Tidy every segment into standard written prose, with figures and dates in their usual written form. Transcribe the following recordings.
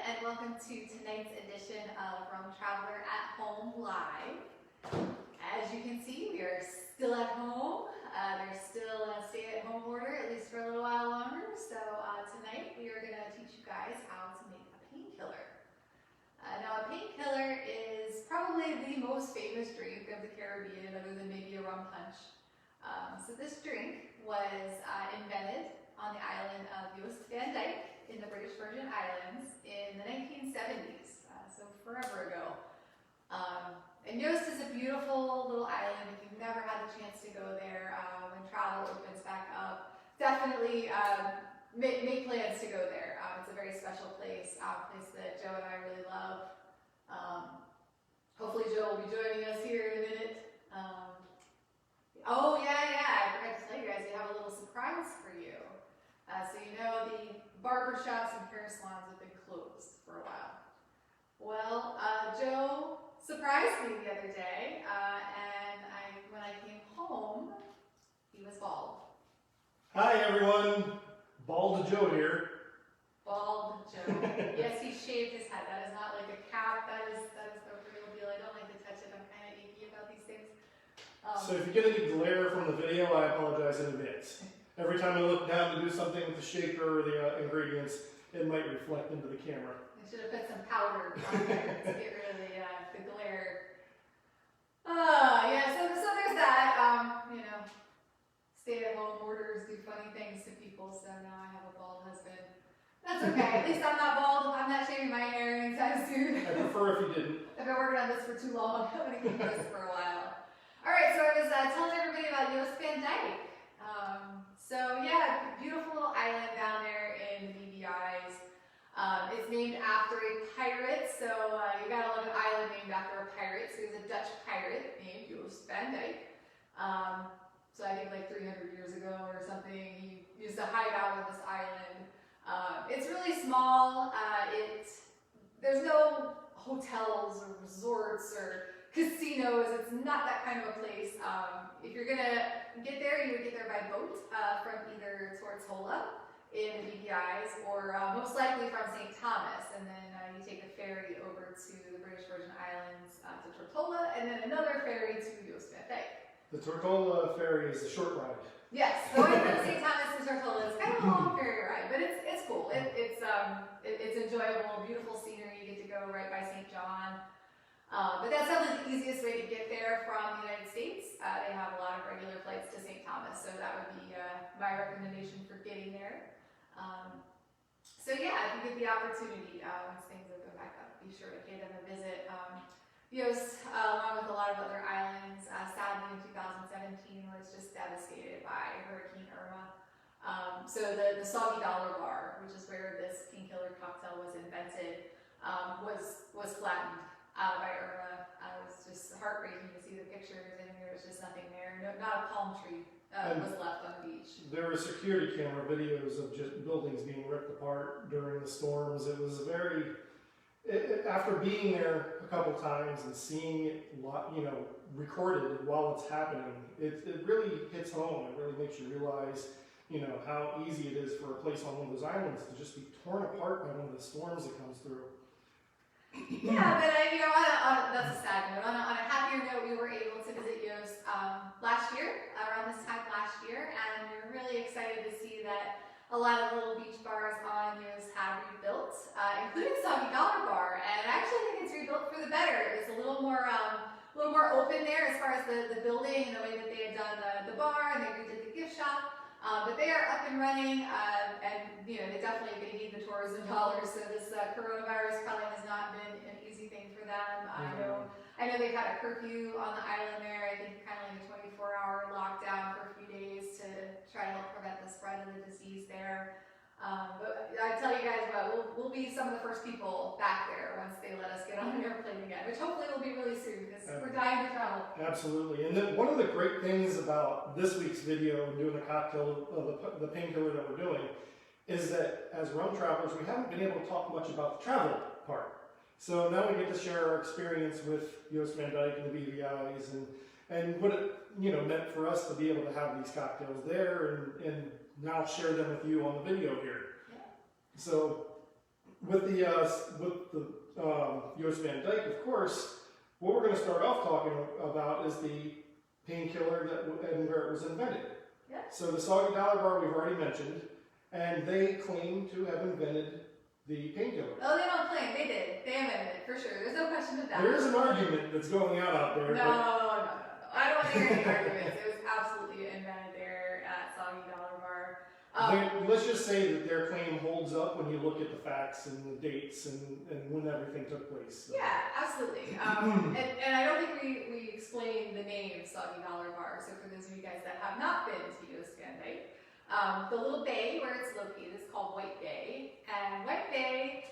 and welcome to tonight's edition of Rum Traveler at Home Live. As you can see, we are still at home. There's still a stay-at-home order, at least for a little while longer. So tonight we are going to teach you guys how to make a painkiller. Now, a painkiller is probably the most famous drink of the Caribbean, other than maybe a rum punch. So this drink was invented on the island of Van Dyke in the British Virgin Islands in the 1970s, so forever ago. And Yost is a beautiful little island. If you've never had the chance to go there, when travel opens back up, definitely make plans to go there. It's a very special place, a place that Joe and I really love. Hopefully Joe will be joining us here in a minute. Oh yeah, I forgot to tell you guys, we have a little surprise for you. So you know the barber shops and hair salons have been closed for a while. Well, Joe surprised me the other day, and when I came home, he was bald. Hi everyone, Bald Joe here. Bald Joe. Yes, he shaved his head. That is not like a cap. That is the real deal. I don't like to touch it. I'm kind of icky about these things. So if you get any glare from the video, I apologize in advance. Every time I look down to do something with the shaker or the ingredients, it might reflect into the camera. I should have put some powder on there to get rid of the glare. Yeah, so there's that. You know, stay-at-home orders do funny things to people, so now I have a bald husband. That's okay. At least I'm not bald. I'm not shaving my hair anytime soon. I prefer if you didn't. I've been working on this for too long. I'm going to keep this for a while. Alright, so I was telling everybody about Van Dyke. So yeah, beautiful little island down there in the BVI's. It's named after a pirate, so you gotta love an island named after a pirate. So he was a Dutch pirate named Van Dyke. So I think like 300 years ago or something, he used to hide out on this island. It's really small. There's no hotels or resorts or casinos. It's not that kind of a place. If you're gonna get there, you would get there by boat from either Tortola in the BVI's or most likely from St. Thomas, and then you take a ferry over to the British Virgin Islands to Tortola, and then another ferry to Van Dyke. The Tortola ferry is a short ride. Yes, going from St. Thomas to Tortola is kind of a long ferry ride, but it's cool. It's enjoyable, beautiful scenery. You get to go right by St. John. But that's probably the easiest way to get there from the United States. They have a lot of regular flights to St. Thomas, so that would be my recommendation for getting there. So yeah, if you get the opportunity, once things open back up, be sure to pay them a visit. Yost, along with a lot of other islands, sadly in 2017 was just devastated by Hurricane Irma. So the Soggy Dollar Bar, which is where this painkiller cocktail was invented, was flattened by Irma. It was just heartbreaking to see the pictures, and there was just nothing there. No, not a palm tree was left on the beach. There were security camera videos of just buildings being ripped apart during the storms. It was after being there a couple times and seeing it, recorded while it's happening, it really hits home. It really makes you realize, how easy it is for a place on one of those islands to just be torn apart by one of the storms that comes through. Yeah, but that's a sad note. On a happier note, we were able to visit Yost last year, around this time last year, and we were really excited to see that a lot of little beach bars on Yost have rebuilt, including Soggy Dollar Bar, and I actually think it's rebuilt for the better. It's a little more open there as far as the building and the way that they had done the bar, and they redid the gift shop. But they are up and running, and they definitely need the tourism dollars. So this coronavirus probably has not been an easy thing for them. I know they've had a curfew on the island there. I think kind of like a 24-hour lockdown for a few days to try to help prevent the spread of the disease there. But I tell you guys what, we'll be some of the first people back there once they let us get on an airplane again, which hopefully will be really soon because we're dying to travel. Absolutely. And then one of the great things about this week's video and doing the cocktail, the painkiller that we're doing, is that as Rum Travelers, we haven't been able to talk much about the travel part. So now we get to share our experience with Van Dyke and the BVI's and what it meant for us to be able to have these cocktails there and now share them with you on the video here. Yeah. So with the U.S. Van Dyke, of course, what we're going to start off talking about is the painkiller and where it was invented. Yeah. So the Soggy Dollar Bar we've already mentioned, and they claim to have invented the painkiller. Oh, they don't claim. They did. They invented it, for sure. There's no question of that. There is an argument that's going out there. No. I don't want to hear any arguments. It was absolutely invented there at Soggy Dollar Bar. Let's just say that their claim holds up when you look at the facts and the dates and when everything took place. So. Yeah, absolutely. And I don't think we explained the name Soggy Dollar Bar. So for those of you guys that have not been to U.S. Van Dyke, the little bay where it's located is called White Bay. And White Bay,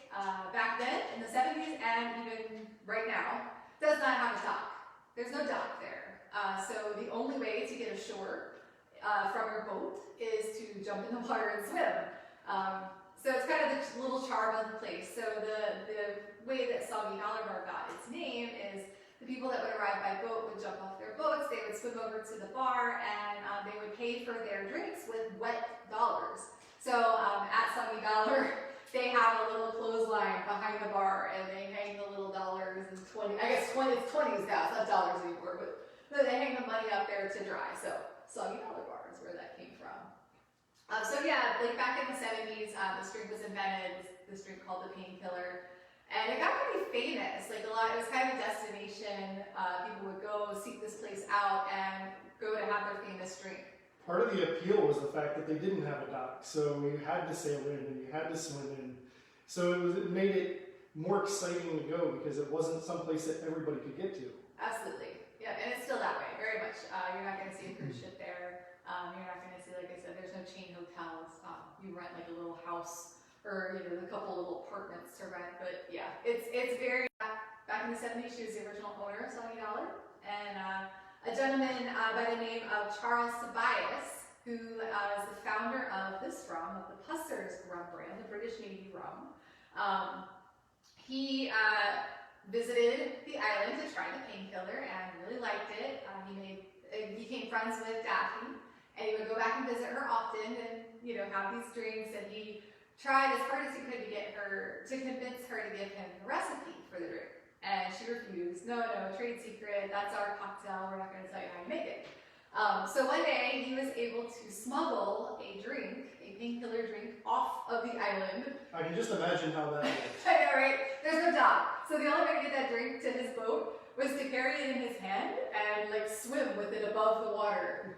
back then in the 70s and even right now, does not have a dock. There's no dock there. So the only way to get ashore from your boat is to jump in the water and swim. So it's kind of the little charm of the place. So the way that Soggy Dollar Bar got its name is the people that would arrive by boat would jump off their boats, they would swim over to the bar, and they would pay for their drinks with wet dollars. So at Soggy Dollar, they have a little clothesline behind the bar, and they hang the little dollars and 20. I guess 20 it's 20s now, it's not dollars anymore, but they hang the money up there to dry. So Soggy Dollar Bar is where that came from. So yeah, like back in the 70s, this drink was invented. This drink called the Painkiller. And it got pretty famous, like it was kind of a destination. People would go seek this place out and go to have their famous drink. Part of the appeal was the fact that they didn't have a dock, so you had to sail in and you had to swim in. So it made it more exciting to go because it wasn't someplace that everybody could get to. Absolutely, yeah, and it's still that way, very much. You're not going to see a cruise ship there. You're not going to see, like I said, there's no chain hotels. You rent like a little house or a couple little apartments to rent, but yeah, it's very, back in the 70s, she was the original owner of Soggy Dollar, and a gentleman by the name of Charles Tobias, who is the founder of this rum, of the Pusser's rum brand, the British Navy rum. He visited the island to try the Painkiller and really liked it. He became friends with Daphne, and he would go back and visit her often and have these drinks, and he tried as hard as he could to convince her to give him the recipe for the drink. And she refused. No, trade secret, that's our cocktail, we're not going to tell you how to make it. So one day, he was able to smuggle a painkiller drink, off of the island. I can just imagine how that works. I know, right? There's no dock. So the only way to get that drink to his boat was to carry it in his hand and swim with it above the water.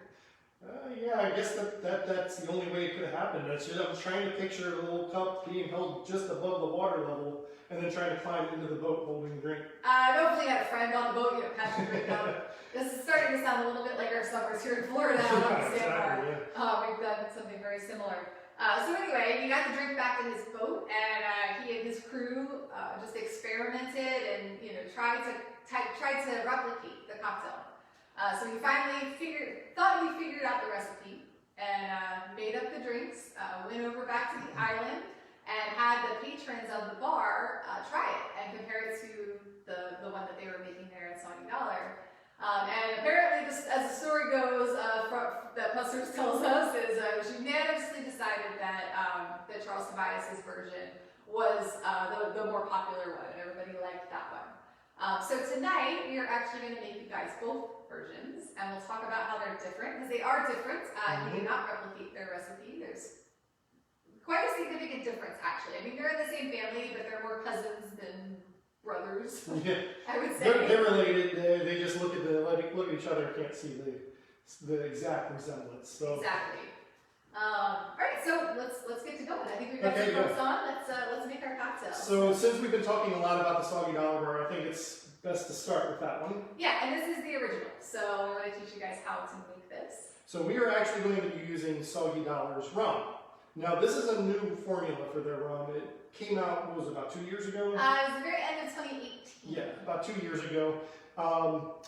Yeah, I guess that's the only way it could have happened. I was trying to picture a little cup being held just above the water level and then trying to climb into the boat holding the drink. Hopefully you had a friend on the boat, pass the drink out. This is starting to sound a little bit like our summers here in Florida on the sandbar. Exactly, We've done something very similar. So anyway, he got the drink back in his boat, and he and his crew just experimented and tried to replicate the cocktail. So he finally thought he figured out the recipe and made up the drinks, went over back to the island and had the patrons of the bar try it and compare it to the one that they were making there at Soggy Dollar. And apparently, as the story goes, that Pusser tells us, is it was unanimously decided that Charles Tobias' version was the more popular one, and everybody liked that one. So tonight, we are actually going to make you guys both versions, and we'll talk about how they're different, because they are different. You do not replicate their recipe. There's quite a significant difference, actually. I mean, they're in the same family, but they're more cousins than brothers. Yeah. I would say they're related. They just look at each other and can't see the exact resemblance. So. Exactly. All right, so let's get to going. I think we've got some folks on. Let's make our cocktail. So since we've been talking a lot about the Soggy Dollar Bar, I think it's best to start with that one. Yeah, and this is the original. So we're going to teach you guys how to make this. So we are actually going to be using Soggy Dollar's rum. Now this is a new formula for their rum. It came out, what was it, about 2 years ago? It was the very end of 2018. Yeah, about 2 years ago.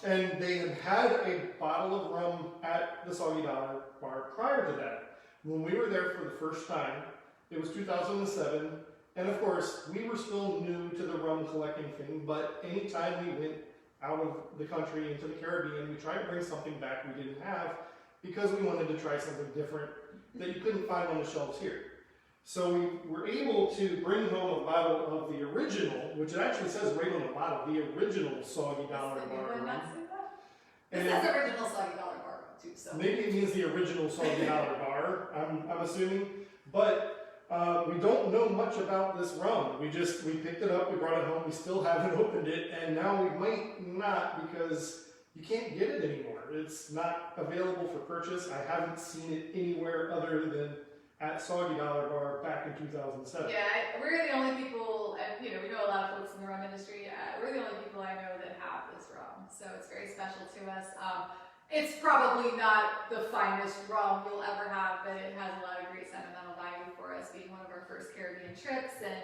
And they had a bottle of rum at the Soggy Dollar Bar prior to that. When we were there for the first time, it was 2007, and of course, we were still new to the rum collecting thing, but anytime we went out of the country into the Caribbean, we tried to bring something back we didn't have because we wanted to try something different that you couldn't find on the shelves here. So we were able to bring home a bottle of the original, which it actually says right on the bottle, the original Soggy Dollar Bar rum. This says original Soggy Dollar Bar rum too, so. Maybe it means the original Soggy Dollar Bar, I'm assuming. But we don't know much about this rum. We picked it up, we brought it home, we still haven't opened it, and now we might not because you can't get it anymore. It's not available for purchase. I haven't seen it anywhere other than at Soggy Dollar Bar back in 2007. Yeah, we're the only people, and we know a lot of folks in the rum industry, we're the only people I know that have this rum, so it's very special to us. It's probably not the finest rum you'll ever have, but it has a lot of great sentimental value for us, being one of our first Caribbean trips, and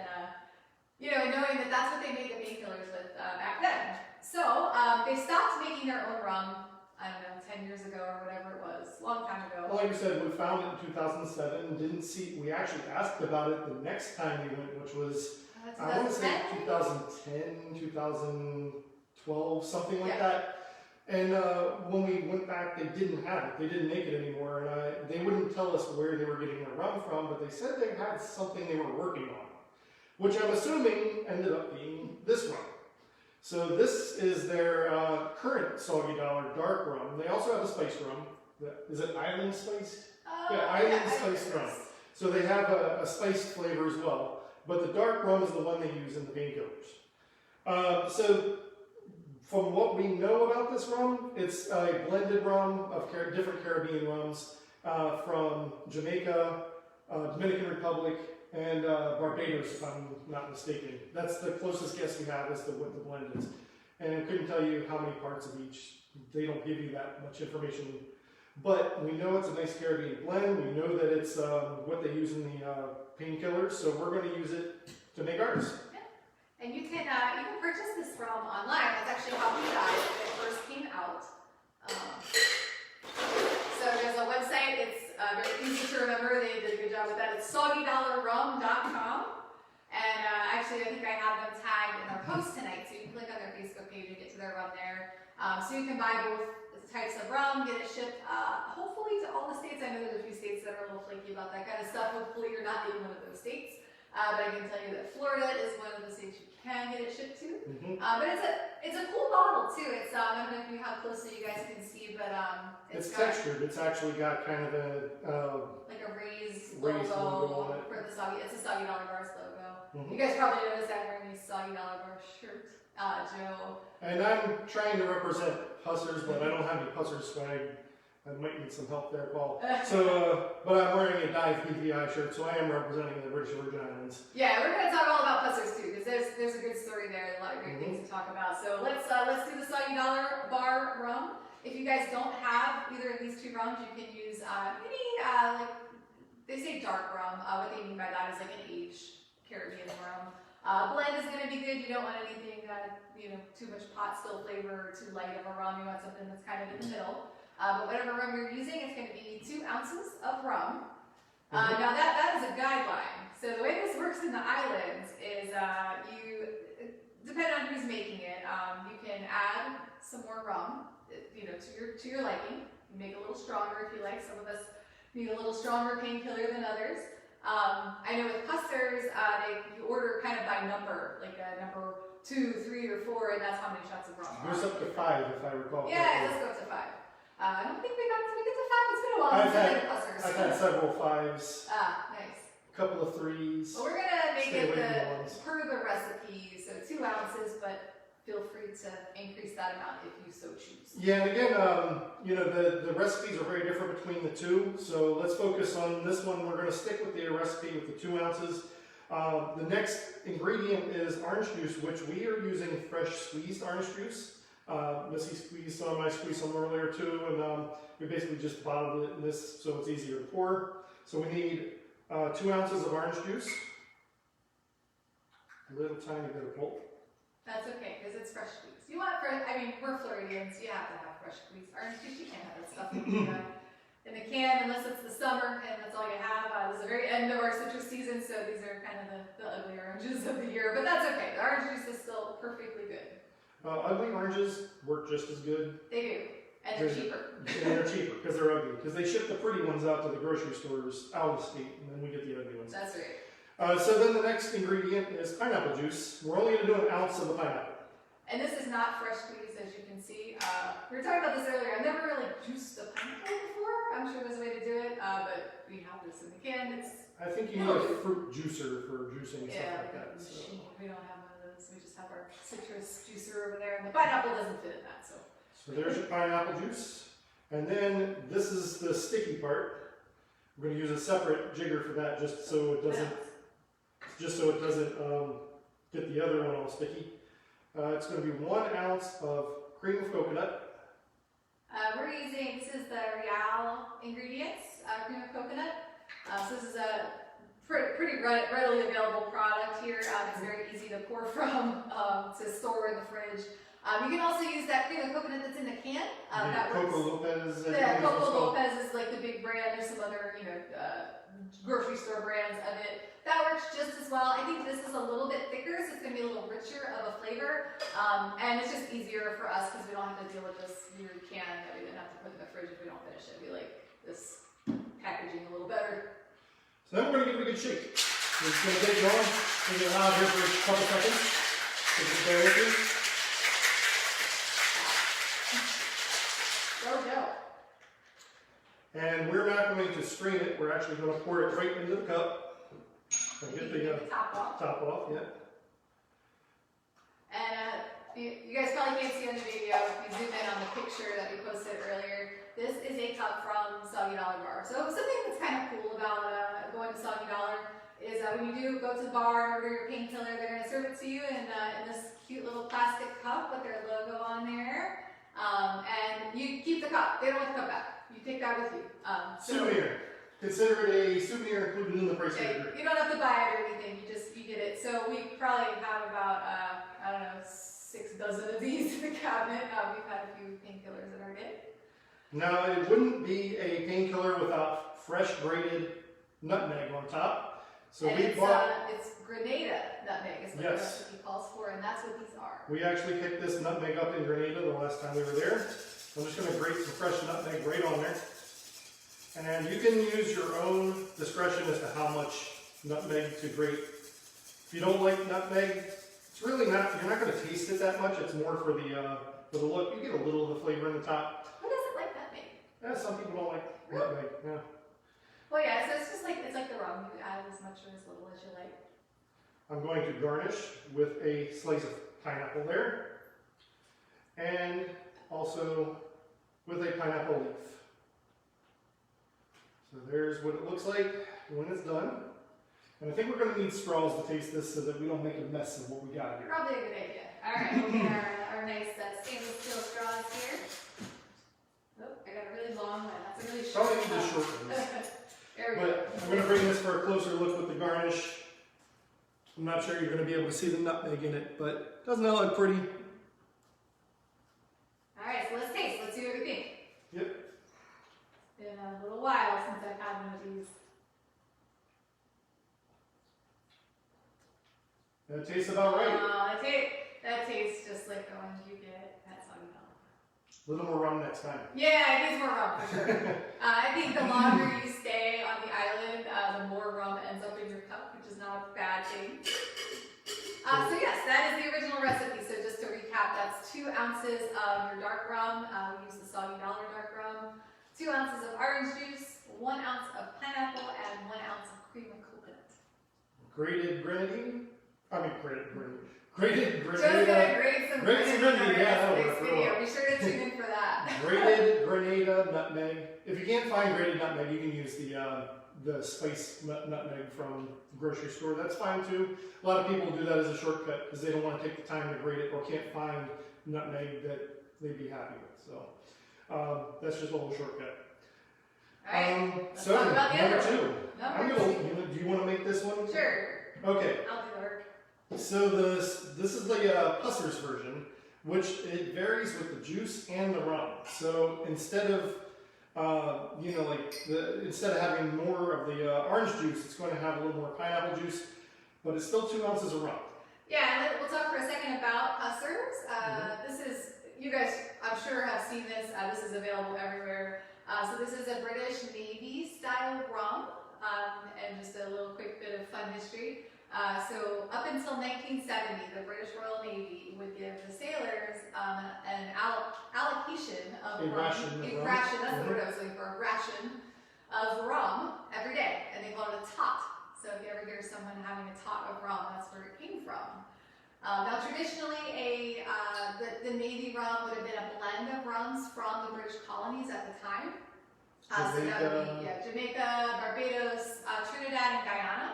knowing that that's what they made the Painkillers with back then. So they stopped making their own rum, I don't know, 10 years ago or whatever it was, a long time ago. Well, like you said, we found it in 2007, didn't see, we actually asked about it the next time we went, which was, I want to say 2010, 2012, something like that. And when we went back, they didn't have it. They didn't make it anymore. And they wouldn't tell us where they were getting their rum from, but they said they had something they were working on, which I'm assuming ended up being this rum. So this is their current Soggy Dollar dark rum. They also have a spiced rum. Is it island spiced? Yeah, island spiced rum. So they have a spiced flavor as well. But the dark rum is the one they use in the Painkillers. So from what we know about this rum, it's a blended rum of different Caribbean rums from Jamaica, Dominican Republic, and Barbados, if I'm not mistaken. That's the closest guess we have as to what the blend is. And I couldn't tell you how many parts of each. They don't give you that much information. But we know it's a nice Caribbean blend. We know that it's what they use in the Painkillers, so we're going to use it to make ours. And you can purchase this rum online. That's actually how we got it when it first came out. So there's a website. It's very easy to remember. They did a good job with that. It's soggydollarrum.com. And actually, I think I have them tagged in our post tonight. So you can click on their Facebook page and get to their rum there. So you can buy both types of rum, get it shipped hopefully to all the states. I know there's a few states that are a little flaky about that kind of stuff. Hopefully you're not in one of those states. But I can tell you that Florida is one of the states you can get it shipped to. But it's a cool bottle too. It's I don't know if how closely you guys can see, but it's textured. It's actually got kind of a like a raised logo on it. For the Soggy. It's a Soggy Dollar Bar's logo. You guys probably noticed I'm wearing a Soggy Dollar Bar shirt, Joe. And I'm trying to represent Pussers, but I don't have any Pusser swag. I might need some help there, Paul. So, but I'm wearing a Dive PVI shirt, so I am representing the British Virgin Islands. Yeah, we're going to talk all about Pussers too, because there's a good story there, a lot of great things to talk about. So let's do the Soggy Dollar Bar rum. If you guys don't have either of these two rums, you can use like they say dark rum. What they mean by that is like an aged Caribbean rum. Blend is going to be good. You don't want anything too much pot still flavor or too light of a rum. You want something that's kind of in the middle. But whatever rum you're using, it's going to be 2 ounces of rum. Now that is a guideline. So the way this works in the islands is depending on who's making it, you can add some more rum, to your liking. You make it a little stronger if you like. Some of us need a little stronger painkiller than others. I know with Pussers, you order kind of by number, like number 2, 3, or 4, and that's how many shots of rum. There's up to 5, if I recall. Yeah, it does go up to 5. I don't think we get to 5. It's been a while since I did Pussers. I've had several 5s. Nice. A couple of 3s. Well, we're gonna make it per the recipe, so 2 ounces, but feel free to increase that amount if you so choose. Yeah, and again, the recipes are very different between the two, so let's focus on this one. We're going to stick with the recipe with the 2 ounces. The next ingredient is orange juice, which we are using fresh squeezed orange juice. Missy squeezed some, I squeezed some earlier too, and we basically just bottled it in this so it's easier to pour. So we need 2 ounces of orange juice, a little tiny bit of pulp. That's okay, because it's fresh squeezed. You want fresh, we're Floridians, you have to have fresh squeezed orange juice. You can't have that stuff in the can unless it's the summer and that's all you have. This is the very end of our citrus season, so these are kind of the ugly oranges of the year, but that's okay. The orange juice is still perfectly good. Ugly oranges work just as good. They do. And they're cheaper. And they're cheaper because they're ugly. Because they ship the pretty ones out to the grocery stores out of state, and then we get the ugly ones. That's right. So then the next ingredient is pineapple juice. We're only going to do an ounce of the pineapple. And this is not fresh squeezed, as you can see. We were talking about this earlier. I've never really juiced a pineapple before. I'm sure there's a way to do it, but we have this in the can. I think you need a fruit juicer for juicing and yeah, stuff like that. So. Machine. We don't have one of those. We just have our citrus juicer over there, and the pineapple doesn't fit in that. So there's your pineapple juice. And then this is the sticky part. We're going to use a separate jigger for that, just so it doesn't get the other one all sticky. It's going to be 1 ounce of cream of coconut. We're using, this is the Real ingredients, cream of coconut. So this is a pretty readily available product here. It's very easy to pour from, to store in the fridge. You can also use that cream of coconut that's in the can. Coco Lopez. Yeah, Coco Lopez is like the big brand. There's some other, grocery store brands of it. That works just as well. I think this is a little bit thicker, so it's going to be a little richer of a flavor. And it's just easier for us because we don't have to deal with this weird can that we then have to put in the fridge if we don't finish it. We like this packaging a little better. So then we're going to give it a good shake. We're just going to get it going. We're going to allow it here for a couple seconds. So just bear with me. And we're not going to strain it, we're actually going to pour it right into the cup. And get the top off. Yeah. And you guys probably can't see on the video, if you zoom in on the picture that we posted earlier, this is a cup from Soggy Dollar Bar. So something that's kind of cool about going to Soggy Dollar is when you do go to the bar and order your painkiller, they're going to serve it to you in this cute little plastic cup with their logo on there. And you keep the cup. They don't want the cup back. You take that with you. Souvenir. Consider it a souvenir included in the price. Yeah, you don't have to buy it or anything. You get it. So we probably have about I don't know, 6 dozen of these in the cabinet. We've had a few painkillers in our day. Now it wouldn't be a painkiller without fresh grated nutmeg on top. So and we bought. It's Grenada nutmeg is what the recipe calls for, and that's what these are. We actually picked this nutmeg up in Grenada the last time we were there. I'm just going to grate some fresh nutmeg right on there. And you can use your own discretion as to how much nutmeg to grate. If you don't like nutmeg, it's really not, you're not going to taste it that much. It's more for the look. You get a little of the flavor in the top. Who doesn't like nutmeg? Yeah, some people don't like nutmeg. Yeah. Well, yeah, so it's just like, it's like the rum. You add as much or as little as you like. I'm going to garnish with a slice of pineapple there. And also with a pineapple leaf. So there's what it looks like when it's done. And I think we're going to need straws to taste this so that we don't make a mess of what we got here. Probably a good idea. All right, we'll get our nice stainless steel straws here. Oh, I got a really long one. That's a really short one. Probably need the short ones. There we go. But I'm going to bring this for a closer look with the garnish. I'm not sure you're going to be able to see the nutmeg in it, but doesn't that look pretty? All right, so let's taste. Let's see what we think. Yep. It's been a little while since I've had one of these. That tastes about right. That tastes just like the ones you get at Soggy Dollar. A little more rum next time. Yeah, it needs more rum for sure. I think the longer you stay on the island, the more rum ends up in your cup, which is not a bad thing. So yes, that is the original recipe. So just to recap, that's 2 ounces of your dark rum. We use the Soggy Dollar dark rum. 2 ounces of orange juice, 1 ounce of pineapple, and 1 ounce of cream of coconut. Grated grenadine? I mean, grated grenadine. Joe's gonna grate some grenadine in yeah, our next video. Be sure to tune in for that. Grated Grenada nutmeg. If you can't find grated nutmeg, you can use the spice nutmeg from the grocery store. That's fine too. A lot of people do that as a shortcut because they don't want to take the time to grate it or can't find nutmeg that they'd be happy with. So that's just a little shortcut. All right. Let's so talk about the number other 2. one. Do you want to make this one? Sure. Okay. I'll do the work. So this is the Pusser's version, which it varies with the juice and the rum. So instead of instead of having more of the orange juice, it's going to have a little more pineapple juice, but it's still 2 ounces of rum. Yeah, and we'll talk for a second about Pussers. you guys, I'm sure, have seen this. This is available everywhere. So this is a British Navy style rum, and just a little quick bit of fun history. So up until 1970, the British Royal Navy would give the sailors an allocation of rum. A ration, that's the word I was looking for, a ration of rum every day, and they call it a tot. So if you ever hear someone having a tot of rum, that's where it came from. Now traditionally, the Navy rum would have been a blend of rums from the British colonies at the time. So that would be Jamaica, Barbados, Trinidad, and Guyana.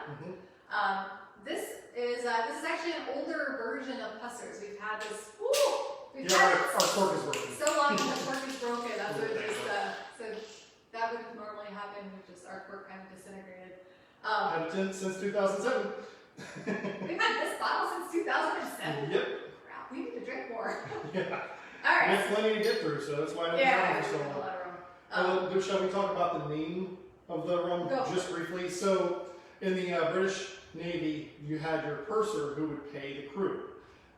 This is actually an older version of Pussers. We've had this. We've had our cork is broken. So long that the cork is broken. That's what it just. So that would normally happen with just our cork kind of disintegrated. Had it since 2007. We've had this bottle since 2007. Yep. Crap, we need to drink more. Yeah. All right. We have plenty to get through, so that's why I'm yeah, for so a long. lot of rum. Shall we talk about the name of the rum just briefly? So, in the British Navy, you had your purser who would pay the crew.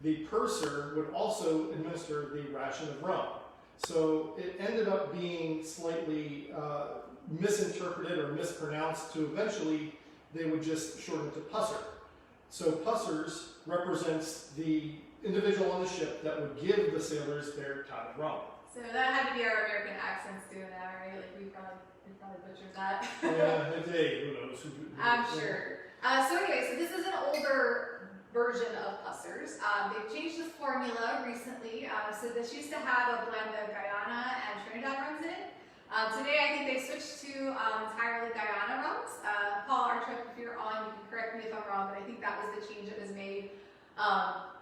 The purser would also administer the ration of rum. So it ended up being slightly misinterpreted or mispronounced to eventually they would just shorten it to Pusser. So Pussers represents the individual on the ship that would give the sailors their tot of rum. So that had to be our American accents doing that, right? Like we probably butchered that. Yeah, who knows? I'm sure. So anyway, so this is an older version of Pussers. They've changed the formula recently. So this used to have a blend of Guyana and Trinidad rums in it. Today I think they switched to entirely Guyana rums. Paul Archer, if you're on, you can correct me if I'm wrong, but I think that was the change that was made.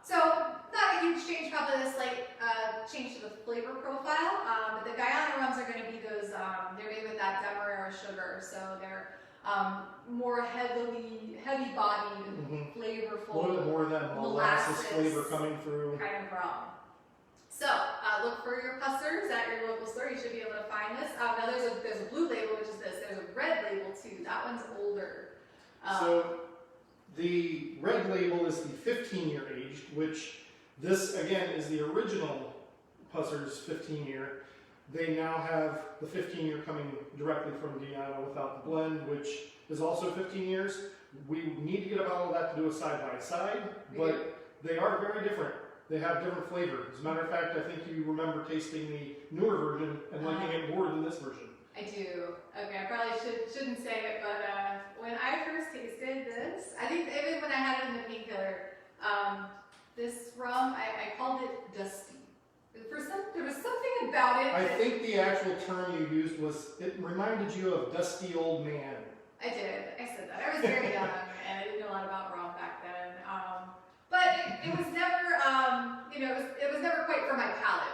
So not a huge change, probably a slight change to the flavor profile. But the Guyana rums are going to be those, they're made with that Demerara sugar, so they're more heavy-bodied, flavorful. A little bit more of that molasses flavor coming through. Kind of rum. So look for your Pussers at your local store. You should be able to find this. Now there's a blue label, which is this. There's a red label too. That one's older. So the red label is the 15-year aged, which this again is the original Pussers 15-year. They now have the 15-year coming directly from Guyana without the blend, which is also 15 years. We need to get a bottle of that to do a side-by-side, but they are very different. They have different flavor. As a matter of fact, I think you remember tasting the newer version and liking it more than this version. I do. Okay, I probably shouldn't say it, but when I first tasted this, I think even when I had it in the Painkiller, this rum, I called it dusty. There was something about it. I think the actual term you used was, it reminded you of dusty old man. I did. I said that. I was very young, and I didn't know a lot about rum back then. But it was never, it was never quite for my palate.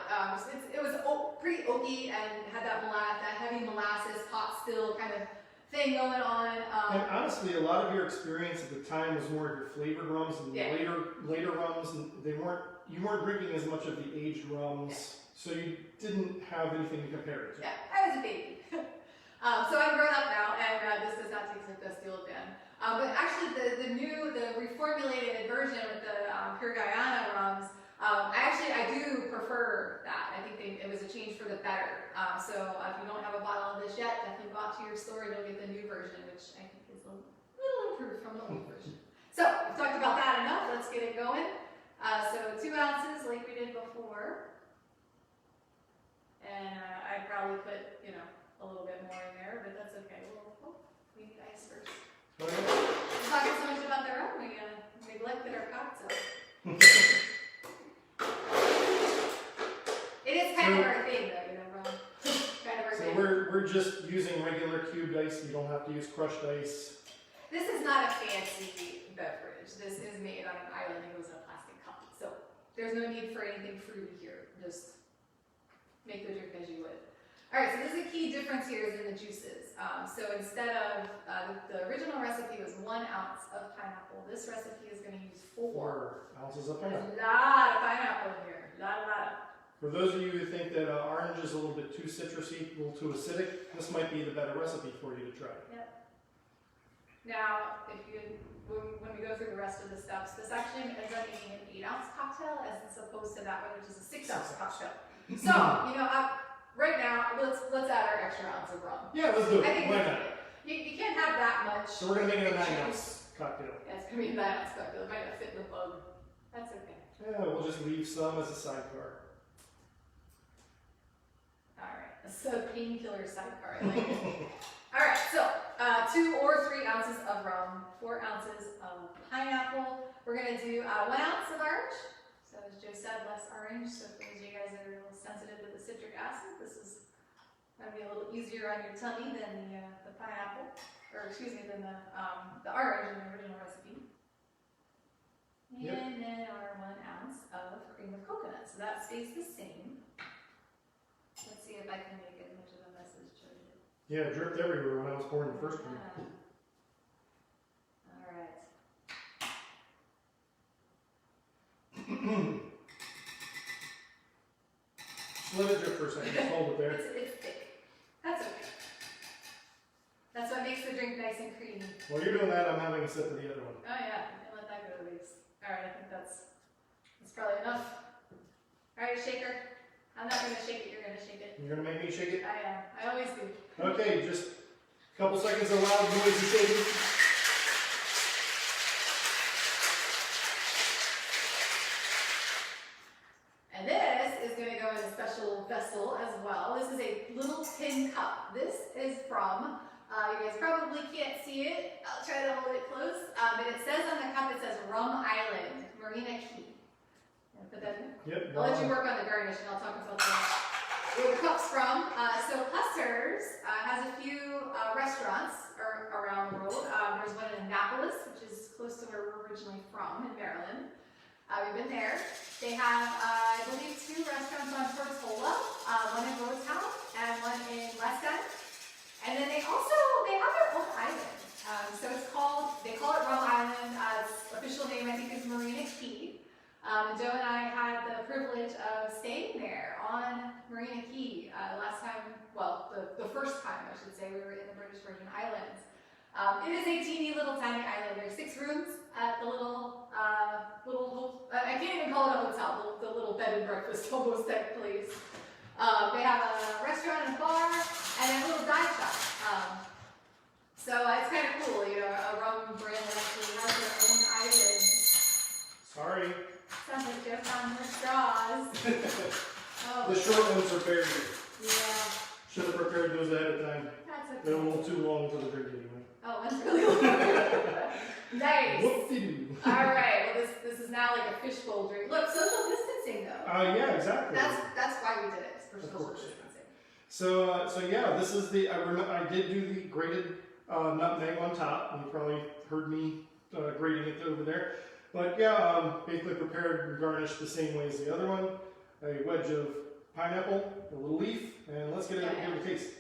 It was pretty oaky and had that heavy molasses, pot still kind of thing going on. And honestly, a lot of your experience at the time was more of your flavored rums and later rums. And you weren't drinking as much of the aged rums, so you didn't have anything to compare it to. Yeah, I was a baby. So I'm grown up now, and this does not taste like dusty old man. But actually, the reformulated version with the pure Guyana rums, I do prefer that. I think it was a change for the better. So if you don't have a bottle of this yet, definitely go out to your store and you'll get the new version, which I think is a little improved from the old version. So we've talked about that enough. Let's get it going. So 2 ounces like we did before. And I'd probably put, a little bit more in there, but that's okay. We need ice first. We're talking so much about the rum, we neglected our cocktail. It is kind of our thing, though, rum. Kind of our thing. So we're just using regular cubed ice. You don't have to use crushed ice. This is not a fancy beverage. This is made on an island. It goes in a plastic cup. So there's no need for anything fruity here. Just make the drink as you would. All right, so this is a key difference here is in the juices. So instead of, the original recipe was 1 ounce of pineapple. This recipe is going to use 4 ounces of There's pineapple. a lot of pineapple in here. A lot. For those of you who think that orange is a little bit too citrusy, a little too acidic, this might be the better recipe for you to try. Yep. Now, when we go through the rest of the steps, this actually ends up being an 8-ounce cocktail as opposed to that one, which is a 6-ounce cocktail. So, right now, let's add our extra ounce of rum. Yeah, let's do it. I think Why we not? You can't have that much. So we're gonna make it a 9-ounce cocktail. Yeah, it's gonna be a 9-ounce cocktail. It might not fit in the mug. That's okay. Yeah, we'll just leave some as a sidecar. Alright, so painkiller sidecar. I like it. Alright, so 2 or 3 ounces of rum, 4 ounces of pineapple. We're gonna do 1 ounce of orange. So as Joe said, less orange. So for those of you guys that are a little sensitive to the citric acid, this is gonna be a little easier on your tummy than the pineapple, or excuse me, than the orange in the original recipe. Yep. And then our 1 ounce of cream of coconut. So that stays the same. Let's see if I can make it much of a mess as Joe did. Yeah, it dripped everywhere when I was pouring the first one. Alright. Just let it drip for a second. Just hold it there. It's thick. That's okay. That's what makes the drink nice and creamy. While you're doing that, I'm having a sip of the other one. Oh yeah, and let that go to waste. Alright, I think that's probably enough. Alright, shaker. I'm not gonna shake it, you're gonna shake it. You're gonna make me shake it? I am. I always do. Okay, just a couple seconds of loud noisy shaking. And this is going to go in a special vessel as well. This is a little tin cup. This is from, you guys probably can't see it. I'll try to hold it close. But it says on the cup, it says Rum Island, Marina Key. Put that in? Yep. I'll let you work on the garnish and I'll talk about where the cup's from. So Pusser's has a few restaurants around the world. There's one in Annapolis, which is close to where we're originally from in Maryland. We've been there. They have, I believe, 2 restaurants on Tortola, one in Rosetown and one in West End. And then they have their own island. So they call it Rum Island. Its official name, I think, is Marina Key. Joe and I had the privilege of staying there on Marina Key last time, well, the first time, I should say, we were in the British Virgin Islands. It is a teeny little tiny island. There's 6 rooms at the little, I can't even call it a hotel, the little bed and breakfast almost type place. They have a restaurant and a bar, and a little dive shop. So it's kind of cool, a rum brand that actually has their own island. Sorry. Sounds like Joe found her straws. Oh. The short ones are buried. Yeah. Should have prepared those ahead of time. That's okay. They're a little too long for the drink anyway. Oh, that's really long. Nice. Whoop-de-doo. Alright, well this is now like a fishbowl drink. Look, social distancing though. Yeah, exactly. That's why we did it, for Of social course. distancing. So yeah, this is I did do the grated nutmeg on top. You probably heard me grating it over there. But yeah, basically prepared and garnished the same way as the other one. A wedge of pineapple, a little leaf, and let's give it a taste.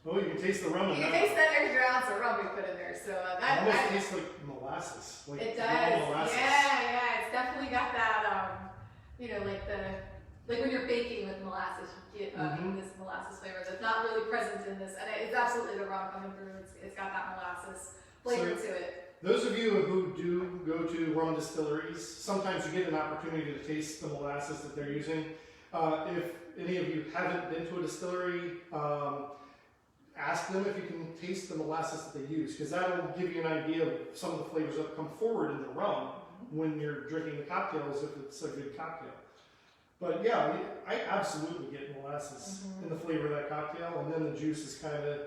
Oh, you can taste the rum in You that. can taste that extra ounce of rum we put in there, so It almost tastes like molasses. Like it does. raw molasses. Yeah, it's definitely got that, like when you're baking with molasses, you get this molasses flavor that's not really present in this, and it's absolutely the rum coming through. It's got that molasses flavor to it. Those of you who do go to rum distilleries, sometimes you get an opportunity to taste the molasses that they're using. If any of you haven't been to a distillery, ask them if you can taste the molasses that they use, because that'll give you an idea of some of the flavors that come forward in the rum when you're drinking the cocktails, if it's a good cocktail. But yeah, I absolutely get molasses in the flavor of that cocktail, and then the juice is kind of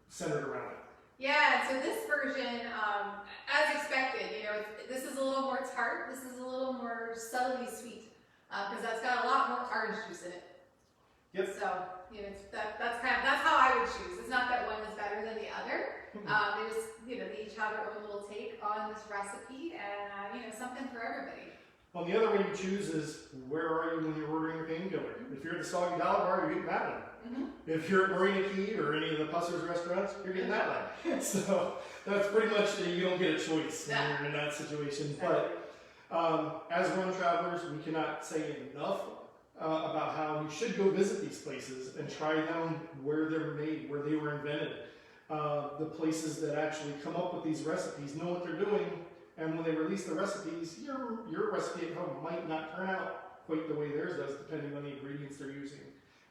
centered around it. Yeah, so this version, as expected, this is a little more tart, this is a little more subtly sweet, because that's got a lot more orange juice in it. Yep. So, that's how I would choose. It's not that one is better than the other. They each have their own little take on this recipe, and something for everybody. Well, the other way you choose is, where are you when you're ordering a Painkiller? If you're at the Soggy Dollar Bar, you're getting that one. If you're at Marina Key or any of the Pusser's restaurants, you're getting that one. So that's pretty much, you don't get a choice when you're in that situation. But as Rum Travelers, we cannot say enough about how you should go visit these places and try them where they were made, where they were invented. The places that actually come up with these recipes know what they're doing, and when they release the recipes, your recipe at home might not turn out quite the way theirs does, depending on the ingredients they're using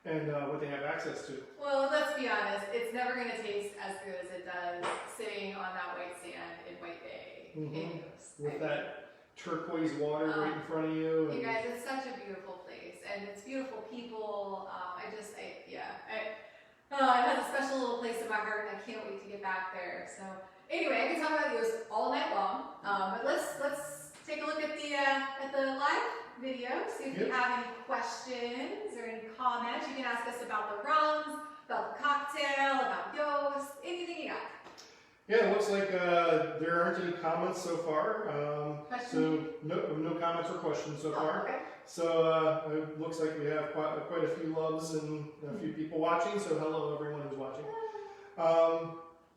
and what they have access to. Well, let's be honest, it's never going to taste as good as it does sitting on that white sand in White Bay. Mm-hmm. With that turquoise water right in front of you. You guys, it's such a beautiful place, and it's beautiful people. It has a special little place in my heart, and I can't wait to get back there. So anyway, I can talk about those all night long. But let's take a look at the live video. See if you have any questions or any comments. You can ask us about the rums, about the cocktail, about ghosts, anything you got. Yeah, it looks like there aren't any comments so far. So no comments or questions so far. Okay. So it looks like we have quite a few loves and a few people watching. So hello everyone who's watching.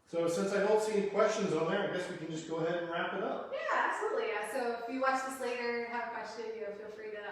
So since I don't see any questions on there, I guess we can just go ahead and wrap it up. Yeah, absolutely. Yeah. So if you watch this later and have a question, feel free to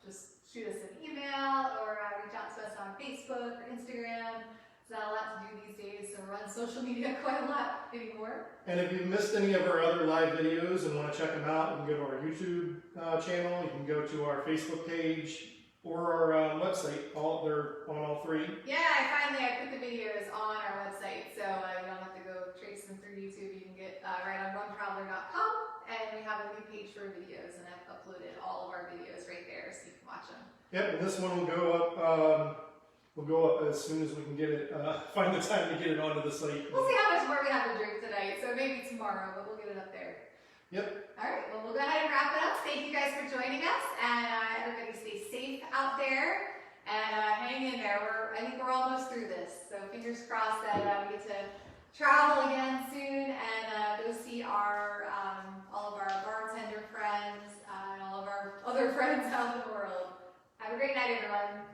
just shoot us an email or reach out to us on Facebook or Instagram. There's not a lot to do these days, so we're on social media quite a lot anymore. And if you missed any of our other live videos and want to check them out, you can go to our YouTube channel. You can go to our Facebook page or our website. They're on all three. Yeah, I put the videos on our website, so you don't have to go trace them through YouTube. You can get right on rumtraveler.com, and we have a new page for videos, and I've uploaded all of our videos right there, so you can watch them. Yep, and this one will go up. We'll go up as soon as we can get it. Find the time to get it onto the site. We'll see how much more we have to drink tonight, so maybe tomorrow, but we'll get it up there. Yep. All right, well, we'll go ahead and wrap it up. Thank you guys for joining us, and everybody stay safe out there, and hang in there. I think we're almost through this, so fingers crossed that we get to travel again soon and go see all of our bartender friends and all of our other friends out in the world. Have a great night, everyone.